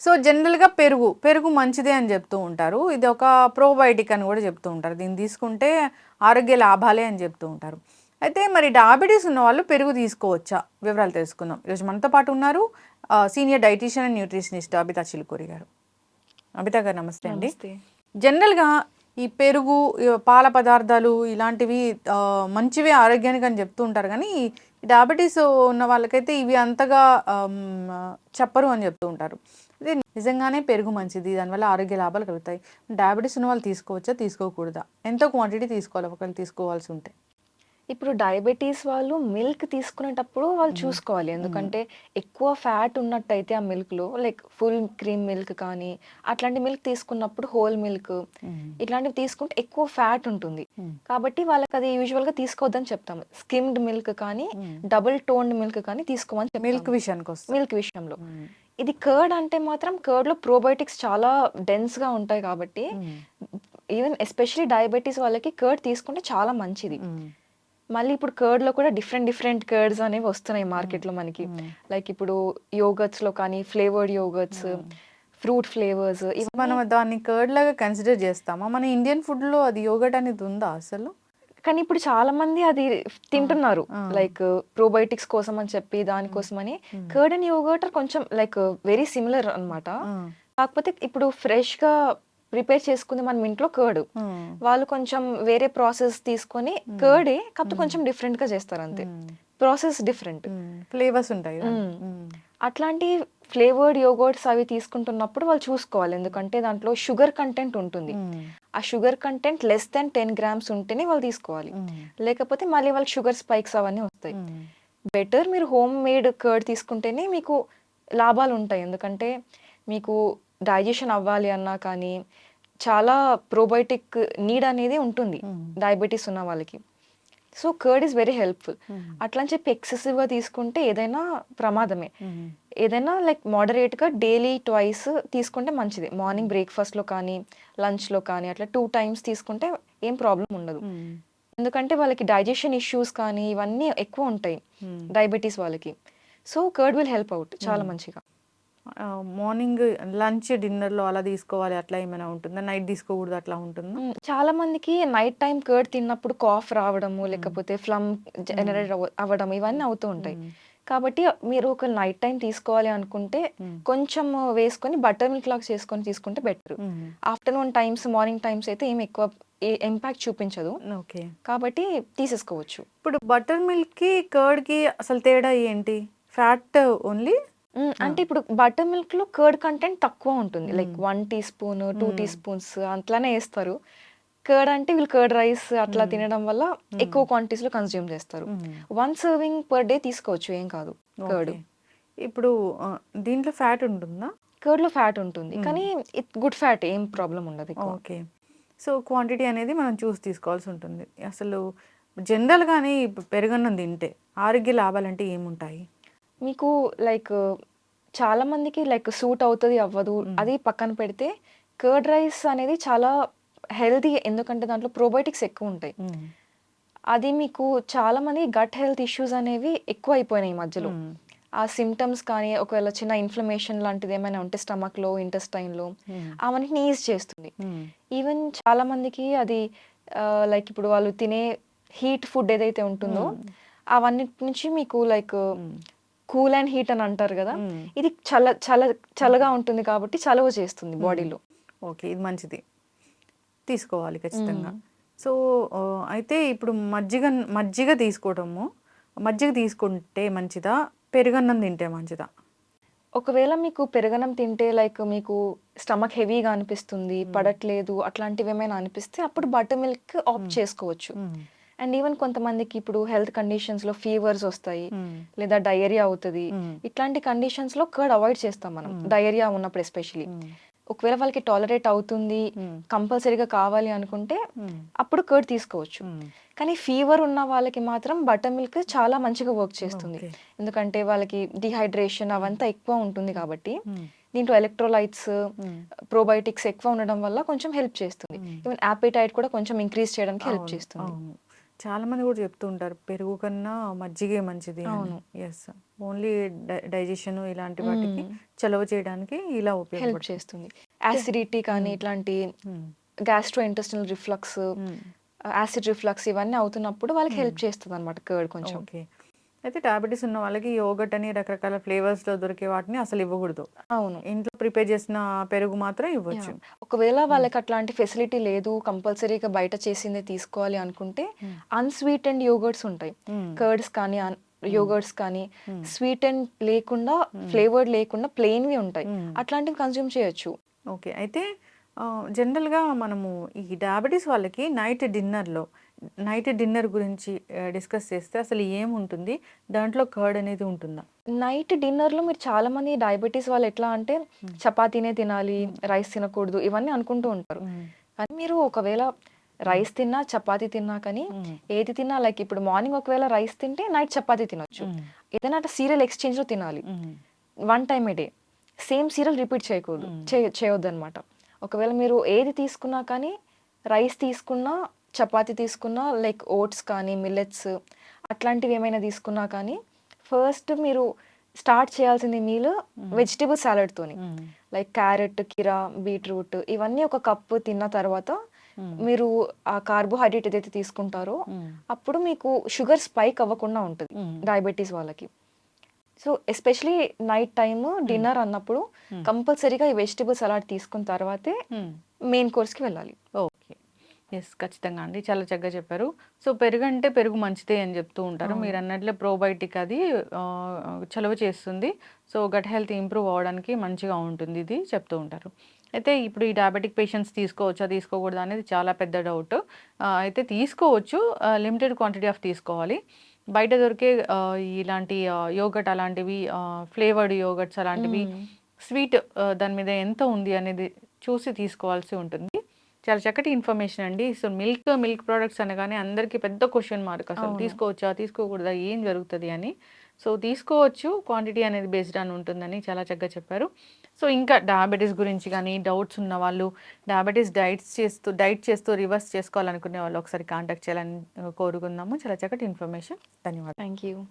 So జనరల్‌గా పెరుగు మంచిదే అని చెప్తూ ఉంటారు. ఇది ఒక ప్రోబయోటిక్ అని కూడా చెప్తూ ఉంటారు. దీన్ని తీసుకుంటే ఆరోగ్య లాభాలే అని చెప్తూ ఉంటారు. అయితే మరి డయాబెటిస్ ఉన్నవాళ్ళు పెరుగు తీసుకోవచ్చా? వివరాలు తెలుసుకుందాం. ఈరోజు మనతో పాటు ఉన్నారు senior dietitian and nutritionist Abitha Chilukuri గారు. అబితా గారు నమస్తే అండి. నమస్తే. జనరల్‌గా ఈ పెరుగు, పాల పదార్థాలు ఇలాంటివి మంచివే ఆరోగ్యానికి అని చెప్తూ ఉంటారు గానీ, డయాబెటిస్ ఉన్న వాళ్ళకైతే ఇవి అంతగా చెప్పరు అని చెప్తూ ఉంటారు. అదే నిజంగానే పెరుగు మంచిది. దానివల్ల ఆరోగ్య లాభాలు కలుగుతాయి. డయాబెటిస్ ఉన్న వాళ్ళు తీసుకోవచ్చా? తీసుకోకూడదా? ఎంత క్వాంటిటీ తీసుకోవాలి ఒకవేళ తీసుకోవాల్సి ఉంటే? ఇప్పుడు డయాబెటీస్ వాళ్ళు మిల్క్ తీసుకునేటప్పుడు వాళ్ళు హ్మ్. చూసుకోవాలి. హ్మ్. ఎందుకంటే ఎక్కువ ఫ్యాట్ ఉన్నట్టయితే ఆ మిల్క్‌లో లైక్ ఫుల్ క్రీమ్ మిల్క్ కానీ, అట్లాంటి మిల్క్ తీసుకున్నప్పుడు హోల్ మిల్క్ హ్మ్. ఇట్లాంటివి తీసుకుంటే ఎక్కువ ఫ్యాట్ ఉంటుంది. హ్మ్. కాబట్టి వాళ్ళకది యూజువల్‌గా తీసుకోవద్దని చెప్తాము. స్కిమ్డ్ మిల్క్ కానీ, హ్మ్. డబుల్ టోన్డ్ మిల్క్ కానీ తీసుకోమని మిల్క్ చెప్తాము. విషయానికొస్తే. మిల్క్ విషయంలో. హ్మ్. ఇది కర్డ్ అంటే మాత్రం కర్డ్‌లో ప్రోబయోటిక్స్ చాలా డెన్స్‌గా ఉంటాయి కాబట్టి, హ్మ్. ఈవెన్ ఎస్పెషల్లీ డయాబెటీస్ వాళ్ళకి కర్డ్ తీసుకుంటే చాలా మంచిది. హ్మ్. మళ్ళీ ఇప్పుడు కర్డ్‌లో కూడా డిఫరెంట్ డిఫరెంట్ కర్డ్స్ అనేవి వస్తున్నాయి హ్మ్. మార్కెట్‌లో మనకి. హ్మ్. లైక్ ఇప్పుడు యోగర్ట్స్‌లో కానీ ఫ్లేవర్డ్ యోగర్ట్స్, హ్మ్. ఫ్రూట్ ఫ్లేవర్స్ సో, ఇవన్నీ. మనం దాన్ని కర్డ్ లాగా కన్సిడర్ చేస్తామా? మన ఇండియన్ ఫుడ్‌లో అది యోగర్ట్ అనేది ఉందా అసలు? కానీ ఇప్పుడు చాలా మంది అది ఆ! తింటున్నారు. ఆ! లైక్ ప్రోబయోటిక్స్ కోసం అని చెప్పి హ్మ్. దానికోసమని. హ్మ్. కర్డ్ అండ్ యోగర్ట్ కొంచెం లైక్ వెరీ సిమిలర్ అన్నమాట. ఆ! కాకపోతే ఇప్పుడు ఫ్రెష్‌గా ప్రిపేర్ చేసుకుంది మనం ఇంట్లో కర్డ్. హ్మ్. వాళ్ళు కొంచెం వేరే ప్రాసెస్ తీసుకొని హ్మ్. కర్డే కాకపోతే హ్మ్. కొంచెం డిఫరెంట్‌గా చేస్తారంతే. హ్మ్. Process different. ఫ్లేవర్స్ ఉంటాయి దాంట్లో. హ్మ్. హ్మ్. అట్లాంటి ఫ్లేవర్డ్ యోగర్ట్స్ అవి తీసుకుంటున్నప్పుడు వాళ్ళు చూసుకోవాలి. ఎందుకంటే దాంట్లో షుగర్ కంటెంట్ ఉంటుంది. హ్మ్. ఆ sugar content less than 10 grams ఉంటేనే వాళ్ళు తీసుకోవాలి. హ్మ్. లేకపోతే మళ్ళీ వాళ్ళకి షుగర్ స్పైక్స్ అవన్నీ వస్తాయి. హ్మ్. బెటర్ మీరు హోమ్ మేడ్ కర్డ్ తీసుకుంటేనే మీకు లాభాలుంటాయి. ఎందుకంటే మీకు డైజెషన్ అవ్వాలి అన్నా కానీ చాలా ప్రోబయోటిక్ నీడ్ అనేది ఉంటుంది హ్మ్. డయాబెటిస్ ఉన్న వాళ్ళకి. So, curd is very helpful. హ్మ్. అట్లా అని చెప్పి ఎక్సెసివ్‌గా తీసుకుంటే ఏదైనా ప్రమాదమే. హ్మ్. ఏదైనా లైక్ మోడరేట్‌గా డైలీ ట్వైస్ తీసుకుంటే మంచిది. మార్నింగ్ బ్రేక్‌ఫాస్ట్‌లో కానీ, లంచ్‌లో కానీ అట్లా 2 టైమ్స్ తీసుకుంటే ఏం ప్రాబ్లమ్ ఉండదు. హ్మ్. ఎందుకంటే వాళ్ళకి డైజెషన్ ఇష్యూస్ కానీ ఇవన్నీ ఎక్కువ ఉంటాయి హ్మ్. డయాబెటిస్ వాళ్ళకి. So, curd will help out చాలా హ్మ్. మంచిగా. మార్నింగ్ లంచ్, డిన్నర్‌లో అలా తీసుకోవాలి అట్లా ఏమైనా ఉంటుందా? నైట్ తీసుకోకూడదు అట్లా ఉంటుందా? చాలా మందికి నైట్ టైమ్ కర్డ్ తిన్నప్పుడు కాఫ్ రావడము, హ్మ్. లేకపోతే ఫ్లమ్ హ్మ్. జనరేట్ అవ్వడం ఇవన్నీ అవుతూ ఉంటాయి. హ్మ్. కాబట్టి మీరు ఒక నైట్ టైమ్ తీసుకోవాలి అనుకుంటే హ్మ్. కొంచెం వేసుకొని బటర్ మిల్క్ లాగా చేసుకొని తీసుకుంటే బెటర్. హ్మ్. ఆఫ్టర్‌నూన్ టైమ్స్, మార్నింగ్ టైమ్స్ అయితే ఏమి ఎక్కువ ఇంపాక్ట్ చూపించదు. ఓకే. కాబట్టి తీసేసుకోవచ్చు. ఇప్పుడు బటర్ మిల్క్‌కి, కర్డ్‌కి అసలు తేడా ఏంటి? Fat only? ఆ! అంటే ఇప్పుడు బటర్ మిల్క్‌లో కర్డ్ కంటెంట్ తక్కువ ఉంటుంది. లైక్ హ్మ్. 1 టీ స్పూన్, 2 టీ హ్మ్. స్పూన్స్ అట్లనే ఏస్తారు. కర్డ్ అంటే వీళ్ళు కర్డ్ రైస్ అట్లా హ్మ్. తినడం వల్ల హ్మ్. ఎక్కువ క్వాంటిటీస్‌లో కన్జ్యూమ్ చేస్తారు. హ్మ్. 1 సర్వింగ్ పర్ డే తీసుకోవచ్చు ఏం కాదు కర్డ్. ఓకే. ఇప్పుడు దీంట్లో ఫ్యాట్ ఉంటుందా? కర్డ్‌లో ఫ్యాట్ ఉంటుంది. హ్మ్. కానీ గుడ్ ఫ్యాట్ ఏం ప్రాబ్లమ్ ఉండదు ఎక్కువ. ఓకే. సో, క్వాంటిటీ అనేది మనం చూసి తీసుకోవాల్సి ఉంటుంది. అసలు జనరల్‌గానే పెరుగన్నం తింటే ఆరోగ్య లాభాలంటే ఏముంటాయి? మీకు లైక్ చాలా మందికి లైక్ సూట్ అవుతది, అవ్వదు. హ్మ్. అది పక్కన పెడితే కర్డ్ రైస్ అనేది చాలా హెల్తీ. ఎందుకంటే దాంట్లో ప్రోబయోటిక్స్ ఎక్కువుంటాయి. హ్మ్. అది మీకు చాలా మంది గట్ హెల్త్ ఇష్యూస్ అనేవి ఎక్కువైపోయినాయి ఈ మధ్యలో. హ్మ్. ఆ సింప్టమ్స్ కానీ ఒకవేళ చిన్న ఇన్‌ఫ్లమేషన్ లాంటిది ఏమైనా ఉంటే స్టమక్‌లో, ఇంటెస్టైన్‌లో హ్మ్. అవన్నిటిని ఈజ్ చేస్తుంది. హ్మ్. ఈవెన్ చాలా మందికి అది లైక్ ఇప్పుడు వాళ్ళు తినే హీట్ ఫుడ్ ఏదైతే ఉంటుందో హ్మ్. అవన్నిటి నుంచి మీకు లైక్ హ్మ్. కూల్ అండ్ హీట్ అని అంటారు గదా! హ్మ్. ఇది చల్లగా ఉంటుంది కాబట్టి చలువ చేస్తుంది హ్మ్. బాడీలో. ఓకే. ఇది మంచిది. తీసుకోవాలి హ్మ్. ఖచ్చితంగా. సో, అయితే ఇప్పుడు మజ్జిగ తీసుకోవటము, మజ్జిగ తీసుకుంటే మంచిదా? పెరుగన్నం తింటే మంచిదా? ఒకవేళ మీకు పెరగన్నం తింటే లైక్ మీకు స్టమక్ హెవీగా అనిపిస్తుంది, హ్మ్. పడట్లేదు అట్లాంటివేమైనా అనిపిస్తే అప్పుడు బటర్ మిల్క్ ఆప్ట్ హ్మ్. చేసుకోవచ్చు. హ్మ్. అండ్ ఈవెన్ కొంతమందికి ఇప్పుడు హెల్త్ కండిషన్స్‌లో ఫీవర్స్ ఒస్తాయి. హ్మ్. లేదా డయేరియా అవుతది. హ్మ్. ఇట్లాంటి కండిషన్స్‌లో కర్డ్ అవాయిడ్ చేస్తాం మనం. హ్మ్. డయేరియా ఉన్నప్పుడు ఎస్పెషల్లీ. హ్మ్. ఒకవేళ వాళ్ళకి టాలరేట్ అవుతుంది, హ్మ్. కంపల్సరీగా కావాలి అనుకుంటే హ్మ్. అప్పుడు కర్డ్ తీసుకోవచ్చు. హ్మ్. కానీ ఫీవర్ ఉన్న వాళ్ళకి మాత్రం బటర్ మిల్క్ చాలా మంచిగా వర్క్ చేస్తుంది. ఓకే. ఎందుకంటే వాళ్ళకి డీహైడ్రేషన్ హ్మ్. అవంతా ఎక్కువ ఉంటుంది కాబట్టి, హ్మ్. దీంట్లో ఎలక్ట్రోలైట్స్, హ్మ్. ప్రోబయోటిక్స్ ఎక్కువ ఉండడం వల్ల కొంచెం హెల్ప్ చేస్తుంది. హ్మ్. ఈవెన్ యాపెటైట్ కూడా కొంచెం ఇంక్రీజ్ చేయడానికి హెల్ప్ అవును. చేస్తుంది. అవును. చాలామంది కూడా చెప్తూ ఉంటారు పెరుగు కన్నా మజ్జిగే మంచిది అని. అవును. యెస్. ఓన్లీ డైజెషన్ ఇలాంటి వాటికి చలవ చేయడానికి ఇలా హెల్ప్ ఉపయోగపడుతుంది. చేస్తుంది. యాసిడిటీ కానీ ఇట్లాంటి హ్మ్. గ్యాస్ట్రో ఇంటెస్టినల్ రిఫ్లక్స్, హ్మ్. యాసిడ్ రిఫ్లక్స్ ఇవన్నీ అవుతున్నప్పుడు వాళ్ళకి హెల్ప్ చేస్తదనమాట కర్డ్ కొంచెం. ఓకే. అయితే డయాబెటీస్ ఉన్న వాళ్ళకి యోగర్ట్ అని రకరకాల ఫ్లేవర్స్‌లో దొరికే వాటిని అసలు ఇవ్వకూడదు. అవును. ఇంట్లో ప్రిపేర్ చేసిన పెరుగు మాత్రం ఇవ్వచ్చు. యాహ్! ఒకవేళ వాళ్ళకి అట్లాంటి ఫెసిలిటీ లేదు, కంపల్సరీగా బయట చేసిందే తీసుకోవాలి అనుకుంటే అన్‌స్వీటెండ్ యోగర్ట్స్ ఉంటాయి. హ్మ్. కర్డ్స్ కానీ, యోగర్ట్స్ కానీ స్వీటెండ్ లేకుండా, ఫ్లేవర్డ్ లేకుండా ప్లెయిన్‌వి ఉంటాయి. అట్లాంటివి కన్జ్యూమ్ చేయొచ్చు. ఓకే. అయితే జనరల్‌గా మనము ఈ డయాబెటీస్ వాళ్ళకి నైట్ డిన్నర్ గురించి డిస్కస్ చేస్తే అసలు ఏముంటుంది? దాంట్లో కర్డ్ అనేది ఉంటుందా? నైట్ డిన్నర్‌లో మీరు చాలామంది డయాబెటిస్ వాళ్ళు ఎట్లా అంటే చపాతీనే తినాలి, రైస్ తినకూడదు ఇవన్నీ అనుకుంటూ ఉంటారు. హ్మ్. కానీ మీరు ఒకవేళ రైస్ తిన్నా, చపాతీ తిన్నా కానీ ఏది తిన్నా లైక్ ఇప్పుడు మార్నింగ్ ఒకవేళ రైస్ తింటే నైట్ చపాతీ తినొచ్చు. ఏదైనా అట్లా సీరియల్ ఎక్స్‌చేంజ్‌లో తినాలి. వన్ టైమ్ ఏ డే. సేమ్ సీరియల్ రిపీట్ చేయకూడదు. చేయొద్దనమాట. ఒకవేళ మీరు ఏది తీసుకున్నా కానీ రైస్ తీసుకున్నా, చపాతీ తీసుకున్నా లైక్ ఓట్స్ కానీ, మిల్లెట్స్ అట్లాంటివి ఏమైనా తీసుకున్నా కానీ ఫస్ట్ మీరు స్టార్ట్ చేయాల్సింది మీల్ వెజిటబుల్ సాలడ్‌తోని. లైక్ క్యారెట్, కీరా, బీట్రూట్ ఇవన్నీ ఒక కప్పు తిన్న తర్వాత మీరు ఆ కార్బోహైడ్రేట్ ఏదైతే తీసుకుంటారో అప్పుడు మీకు షుగర్ స్పైక్ అవ్వకుండా ఉంటది డయాబెటిస్ వాళ్ళకి. So, especially night time dinner అన్నప్పుడు కంపల్సరీగా ఈ వెజిటబుల్ సలాడ్ తీసుకున్న తర్వాతే మెయిన్ కోర్స్‌కి వెళ్ళాలి. ఓకే. యెస్. ఖచ్చితంగా అండి. చాలా చక్కగా చెప్పారు. సో, పెరుగంటే పెరుగు మంచిదే అని చెప్తూ ఉంటారు. అవును. మీరన్నట్లే ప్రోబయోటిక్ అది చలువ చేస్తుంది. సో, గట్ హెల్త్ ఇంప్రూవ్ అవ్వడానికి మంచిగా ఉంటుంది ఇది చెప్తూ ఉంటారు. అయితే ఇప్పుడు ఈ డయాబెటిక్ పేషెంట్స్ తీసుకోవచ్చా? తీసుకోకూడదా? అనేది చాలా పెద్ద డౌట్. అయితే తీసుకోవచ్చు. లిమిటెడ్ క్వాంటిటీ ఆఫ్ తీసుకోవాలి. బయట దొరికే ఇలాంటి యోగర్ట్ అలాంటివి ఫ్లేవర్డ్ యోగర్ట్స్ అలాంటివి స్వీట్ దాని మీద ఎంత ఉంది అనేది చూసి తీసుకోవాల్సి ఉంటుంది. చాలా చక్కటి ఇన్ఫర్మేషన్ అండి. సో, మిల్క్ ప్రొడక్ట్స్ అనగానే అందరికీ పెద్ద క్వెషన్ మార్క్ అసలు అవును. తీసుకోవచ్చా? తీసుకోకూడదా? ఏం జరుగుతది అని. సో, తీసుకోవచ్చు. క్వాంటిటీ అనేది బేస్డ్ ఆన్ ఉంటుందని చాలా చక్కగా చెప్పారు. సో, ఇంకా డయాబెటిస్ గురించి గానీ, డౌట్స్ ఉన్నవాళ్ళు డయాబెటిస్ డైట్ చేస్తూ రివర్స్ చేసుకోవాలనుకునే వాళ్ళు ఒకసారి కాంటాక్ట్ చేయాలని కోరుకుందాము. చాలా చక్కటి ఇన్ఫర్మేషన్. ధన్యవాదాలు. Thank you.